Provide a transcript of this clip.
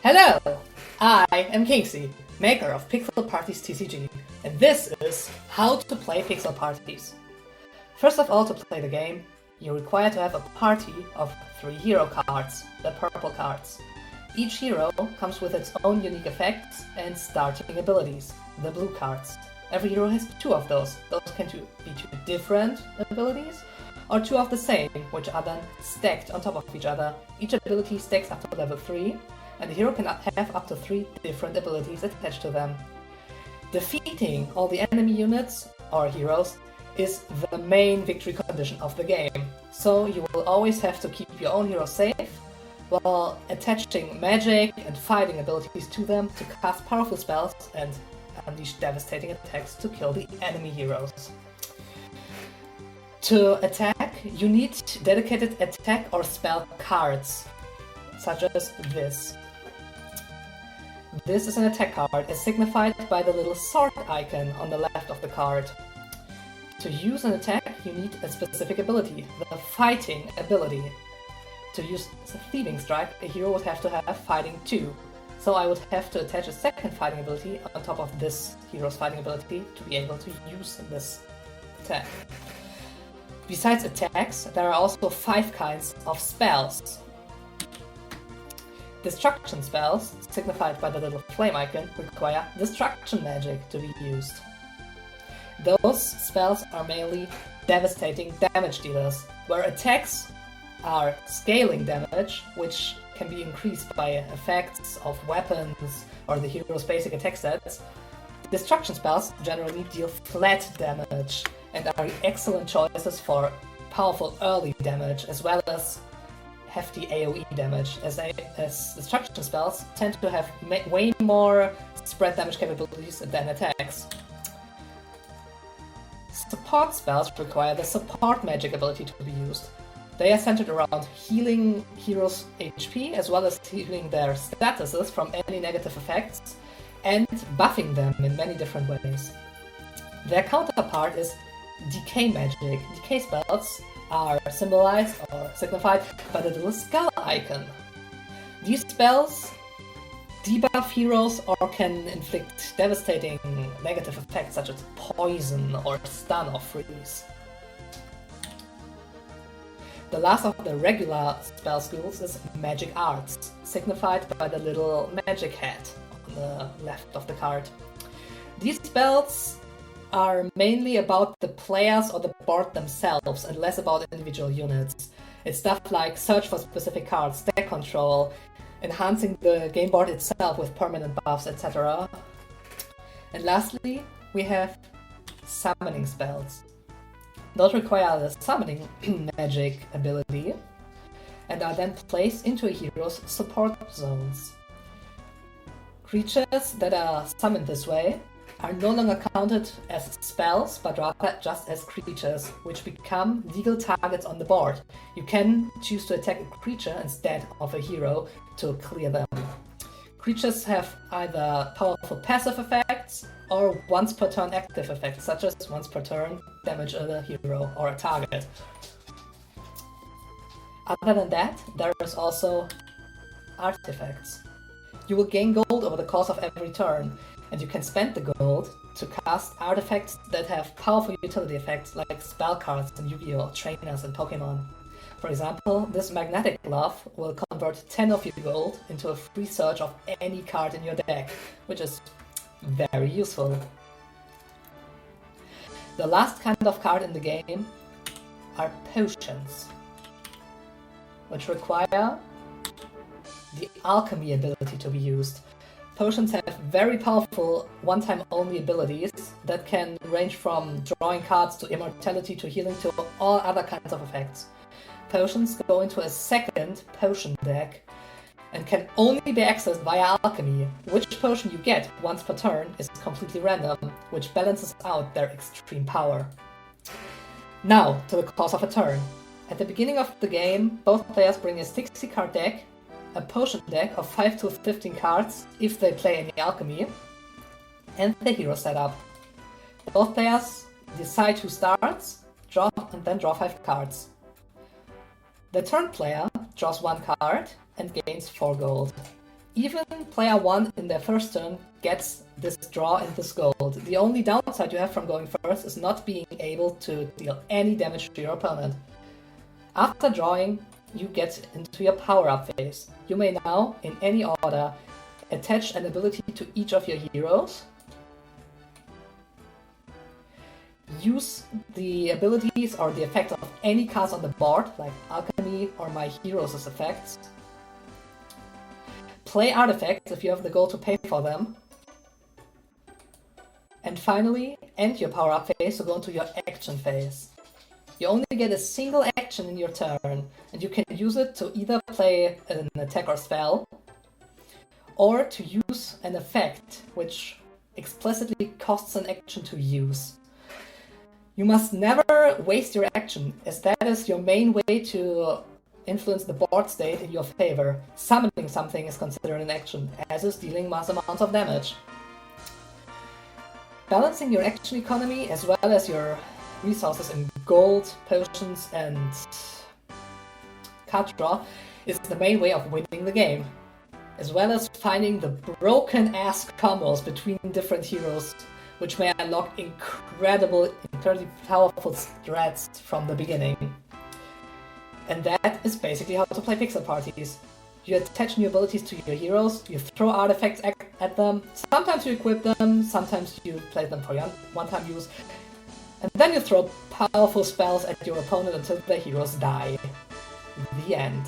Hello! I am Casey, maker of Pixel Parties TCG, and this is how to play Pixel Parties. First of all, to play the game, you require to have a party of 3 hero cards, the purple cards. Each hero comes with its own unique effects and starting abilities, the blue cards. Every hero has 2 of those. Those can be 2 different abilities, or 2 of the same, which are then stacked on top of each other. Each ability stacks up to level 3, and the hero can have up to 3 different abilities attached to them. Defeating all the enemy units, or heroes, is the main victory condition of the game. So you will always have to keep your own hero safe, while attaching magic and fighting abilities to them to cast powerful spells and unleash devastating attacks to kill the enemy heroes. To attack, you need dedicated attack or spell cards, such as this. This is an attack card, as signified by the little sword icon on the left of the card. To use an attack, you need a specific ability, the fighting ability. To use Thieving Strike, a hero would have to have fighting 2. So I would have to attach a second fighting ability on top of this hero's fighting ability to be able to use this attack. Besides attacks, there are also 5 kinds of spells. Destruction spells, signified by the little flame icon, require destruction magic to be used. Those spells are mainly devastating damage dealers, where attacks are scaling damage, which can be increased by effects of weapons or the hero's basic attack stats. Destruction spells generally deal flat damage and are excellent choices for powerful early damage as well as hefty AoE damage, as destruction spells tend to have way more spread damage capabilities than attacks. Support spells require the support magic ability to be used. They are centered around healing heroes' HP as well as healing their statuses from any negative effects and buffing them in many different ways. Their counterpart is decay magic. Decay spells are symbolized or signified by the little skull icon. These spells debuff heroes or can inflict devastating negative effects such as poison or stun or freeze. The last of the regular spell schools is Magic Arts, signified by the little magic hat on the left of the card. These spells are mainly about the players or the board themselves and less about individual units. It's stuff like search for specific cards, deck control, enhancing the game board itself with permanent buffs, etc. And lastly, we have summoning spells. Those require the summoning magic ability and are then placed into a hero's support zones. Creatures that are summoned this way are no longer counted as spells, but rather just as creatures, which become legal targets on the board. You can choose to attack a creature instead of a hero to clear them. Creatures have either powerful passive effects or once per turn active effects, such as once per turn damage a hero or a target. Other than that, there is also artifacts. You will gain gold over the course of every turn, and you can spend the gold to cast artifacts that have powerful utility effects like spell cards in Yu-Gi-Oh!, trainers in Pokemon. For example, this magnetic glove will convert 10 of your gold into a free search of any card in your deck, which is very useful. The last kind of card in the game are potions, which require the alchemy ability to be used. Potions have very powerful one-time only abilities that can range from drawing cards to immortality to healing to all other kinds of effects. Potions go into a second potion deck and can only be accessed via alchemy. Which potion you get once per turn is completely random, which balances out their extreme power. Now, to the course of a turn. At the beginning of the game, both players bring a 60 card deck, a potion deck of 5 to 15 cards if they play any alchemy, and the hero setup. Both players decide who starts, draw, and then draw 5 cards. The turn player draws 1 card and gains 4 gold. Even player 1 in their first turn gets this draw and this gold. The only downside you have from going first is not being able to deal any damage to your opponent. After drawing, you get into your power-up phase. You may now, in any order, attach an ability to each of your heroes. Use the abilities or the effect of any cards on the board, like Alchemy or my heroes' effects. Play artifacts if you have the gold to pay for them. And finally, end your power-up phase to go into your action phase. You only get a single action in your turn, and you can use it to either play an attack or spell, or to use an effect which explicitly costs an action to use. You must never waste your action, as that is your main way to influence the board state in your favor. Summoning something is considered an action, as is dealing mass amounts of damage. Balancing your action economy as well as your resources in gold, potions, and card draw is the main way of winning the game, as well as finding the broken-ass combos between different heroes, which may unlock incredibly powerful strats from the beginning. And that is basically how to play pixel parties. You attach new abilities to your heroes, you throw artifacts at them, sometimes you equip them, sometimes you play them for one-time use, and then you throw powerful spells at your opponent until their heroes die. The end.